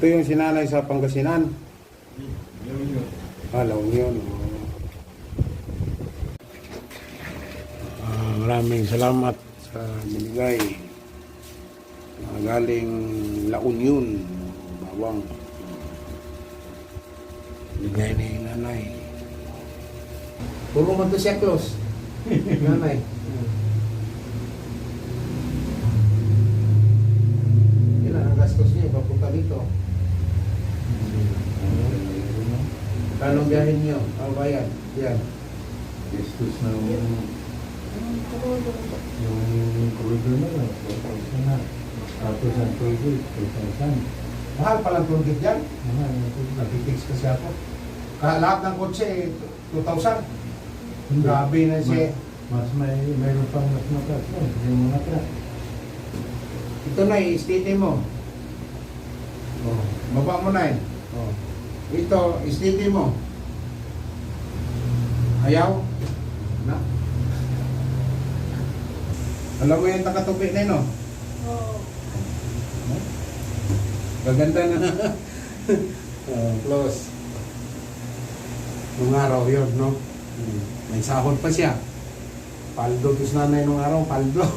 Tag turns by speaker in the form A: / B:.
A: Ito yung sinanay sa Pangasinan.
B: Yun.
A: La Union. Maraming salamat sa binigay. Galing La Union. Bawang. Binigay ni nanay.
C: Puro man to siya close. Nanay. Yan ang gastos niya, papunta dito. Kano biyahin niyo? Ang bayan? Yan.
B: Gastos na yung corridor na lang. 4,000 na. Tapos ang corridor, 2,000.
C: Mahal palang tourgate yan.
B: Mahal.
C: Nag-fix kasi ako. Lahat ng kotse, 2,000.
B: Hindi.
C: Grabe na siya.
B: Mas mayroon pang mas mataas no? Yung mga truck.
C: Ito na, i-stay mo. Oh, baba mo na Oh. Ito, i-stay mo. Ayaw? Na? Alam mo yung takatupi na yun, no?
D: Oo.
C: Gaganda na. Close. Nung araw yun, no? May sahod pa siya. Paldo, tus nanay nung araw, paldo.